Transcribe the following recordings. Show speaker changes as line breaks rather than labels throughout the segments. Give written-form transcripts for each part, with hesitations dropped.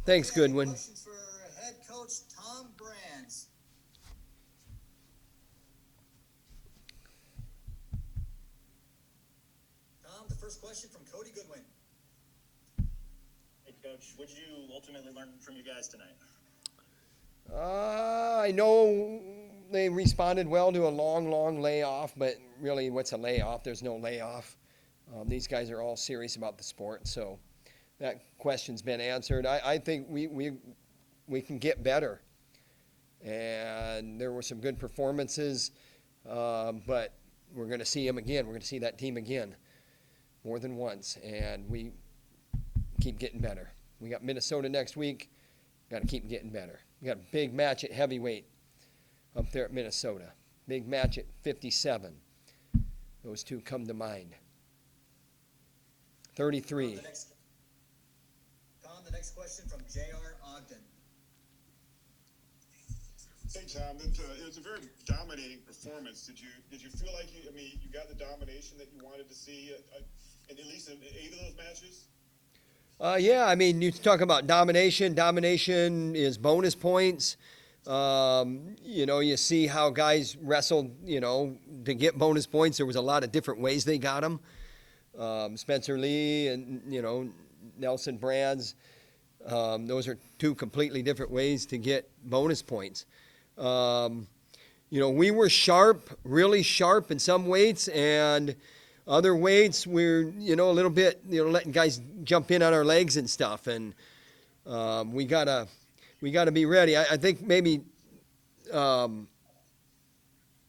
Thanks, Goodwin.
Questions for head coach Tom Brands. Tom, the first question from Cody Goodwin.
Hey, Coach, what did you ultimately learn from you guys tonight?
I know they responded well to a long layoff, but really, what's a layoff? There's no layoff. These guys are all serious about the sport, so that question's been answered. I think we can get better, and there were some good performances, but we're going to see them again. We're going to see that team again more than once, and we keep getting better. We got Minnesota next week. Got to keep getting better. We got a big match at heavyweight up there at Minnesota. Big match at 57. Those two come to mind. 33.
Tom, the next question from J.R. Ogden.
Hey, Tom, it was a very dominating performance. Did you feel like you got the domination that you wanted to see at least in 8 of those matches?
Yeah, I mean, you talk about domination. Domination is bonus points. You see how guys wrestled, to get bonus points. There was a lot of different ways they got them. Spencer Lee and, Nelson Brands. Those are two completely different ways to get bonus points. We were sharp, really sharp in some weights, and other weights we're, a little bit, letting guys jump in on our legs and stuff. And we gotta be ready. I think maybe,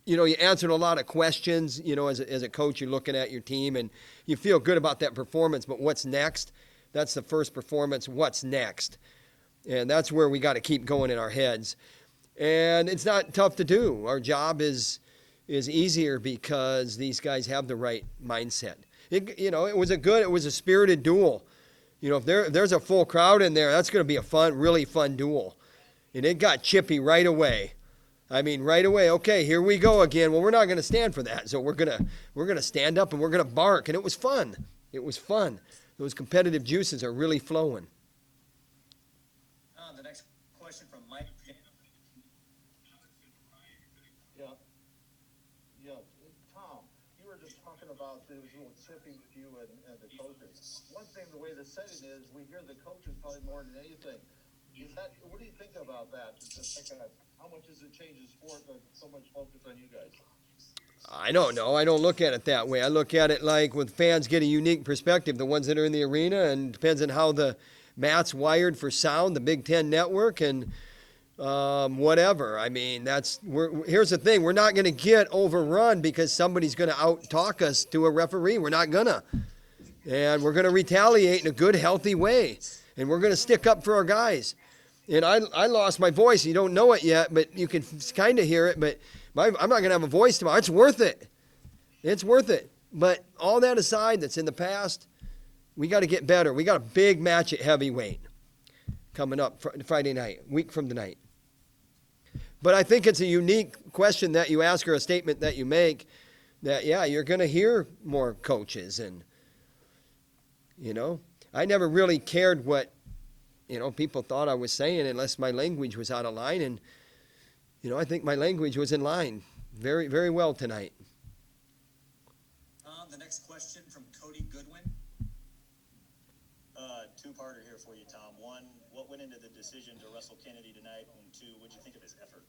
you answered a lot of questions, as a coach. You're looking at your team and you feel good about that performance, but what's next? That's the first performance. What's next? And that's where we got to keep going in our heads. And it's not tough to do. Our job is easier because these guys have the right mindset. It was a spirited duel. If there's a full crowd in there, that's going to be a really fun duel. And it got chippy right away. I mean, right away. Okay, here we go again. Well, we're not going to stand for that. So we're gonna stand up and we're gonna bark. And it was fun. It was fun. Those competitive juices are really flowing.
The next question from Mike.
Yeah. Tom, you were just talking about there was a little chippy with you and the coaches. One thing, the way the setting is, we hear the coaches probably more than anything. What do you think about that? How much does it change the sport with so much focus on you guys?
I don't know. I don't look at it that way. I look at it like with fans get a unique perspective, the ones that are in the arena, and depends on how the mat's wired for sound, the Big Ten network, and whatever. I mean, here's the thing. We're not going to get overrun because somebody's going to out-talk us to a referee. We're not going to. And we're going to retaliate in a good, healthy way. And we're going to stick up for our guys. And I lost my voice. You don't know it yet, but you can kind of hear it. But I'm not going to have a voice tomorrow. It's worth it. It's worth it. But all that aside that's in the past, we got to get better. We got a big match at heavyweight coming up Friday night, week from tonight. But I think it's a unique question that you ask or a statement that you make that, yeah, you're going to hear more coaches. And, I never really cared what, people thought I was saying unless my language was out of line. And, I think my language was in line very, very well tonight.
The next question from Cody Goodwin.
Two-parter here for you, Tom. One, what went into the decision to wrestle Kennedy tonight? And two, what did you think of his effort?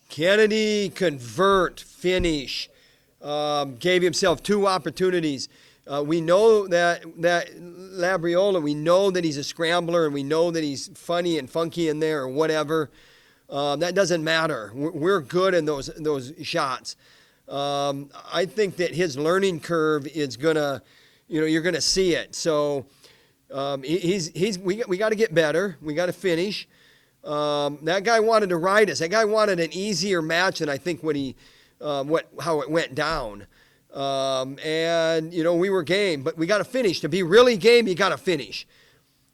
Kennedy, convert, finish. Gave himself 2 opportunities. We know that Labriola, we know that he's a scrambler, and we know that he's funny and funky in there or whatever. That doesn't matter. We're good in those shots. I think that his learning curve is gonna, you're gonna see it. So we got to get better. We got to finish. That guy wanted to ride us. That guy wanted an easier match than I think how it went down. We were game, but we got to finish. To be really game, you got to finish.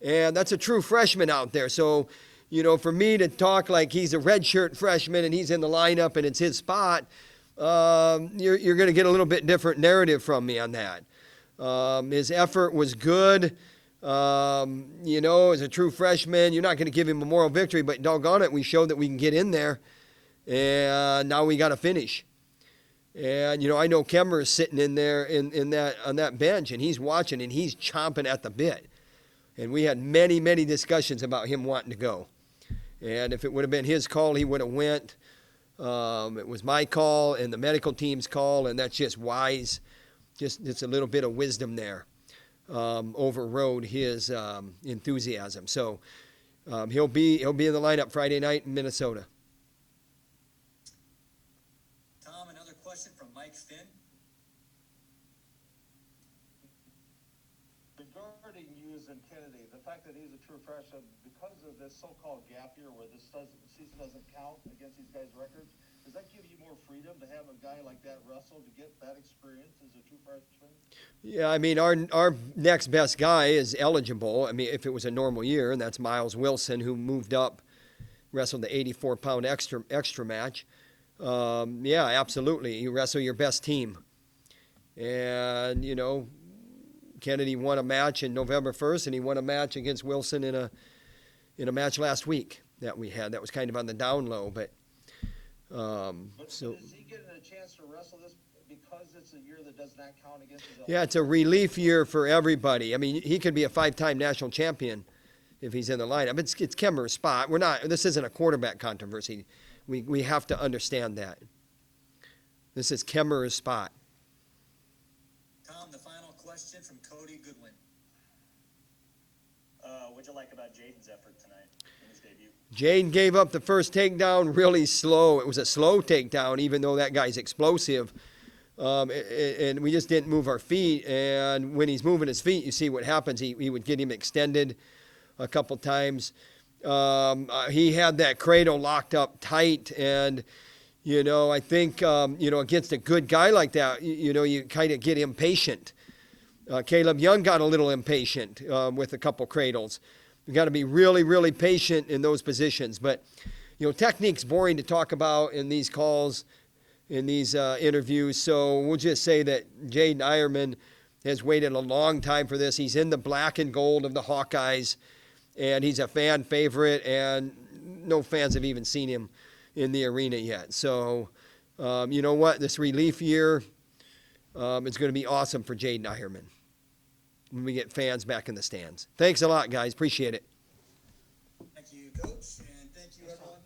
And that's a true freshman out there. So, for me to talk like he's a redshirt freshman and he's in the lineup and it's his spot, you're going to get a little bit different narrative from me on that. His effort was good. As a true freshman, you're not going to give him a moral victory, but doggone it, we showed that we can get in there, and now we got to finish. And I know Kemmer is sitting in there on that bench, and he's watching, and he's chomping at the bit. And we had many, many discussions about him wanting to go. And if it would have been his call, he would have went. It was my call and the medical team's call, and that's just wise. Just a little bit of wisdom there overrode his enthusiasm. So he'll be in the lineup Friday night in Minnesota.
Tom, another question from Mike Finn.
Regarding Hughes and Kennedy, the fact that he's a true freshman, because of this so-called gap year where this season doesn't count against these guys' records, does that give you more freedom to have a guy like that wrestle to get that experience as a true freshman?
Yeah, I mean, our next best guy is eligible. I mean, if it was a normal year, and that's Miles Wilson, who moved up, wrestled the 84-pound extra match. Yeah, absolutely. You wrestle your best team. And, Kennedy won a match in November 1st, and he won a match against Wilson in a match last week that we had. That was kind of on the down low, but so
is he getting a chance to wrestle this because it's a year that does not count against his own?
yeah, it's a relief year for everybody. I mean, he could be a 5-time national champion if he's in the lineup. It's Kemmer's spot. This isn't a quarterback controversy. We have to understand that. This is Kemmer's spot.
Tom, the final question from Cody Goodwin.
What'd you like about Jaden's effort tonight in his debut?
Jaden gave up the first takedown really slow. It was a slow takedown, even though that guy's explosive. And we just didn't move our feet. And when he's moving his feet, you see what happens. He would get him extended a couple times. He had that cradle locked up tight. And, I think, against a good guy like that, you kind of get impatient. Caleb Young got a little impatient with a couple cradles. You've got to be really, really patient in those positions. But, technique's boring to talk about in these calls, in these interviews. So we'll just say that Jaden Ireman has waited a long time for this. He's in the black and gold of the Hawkeyes, and he's a fan favorite, and no fans have even seen him in the arena yet. So, you know what? This relief year is going to be awesome for Jaden Ireman when we get fans back in the stands. Thanks a lot, guys. Appreciate it.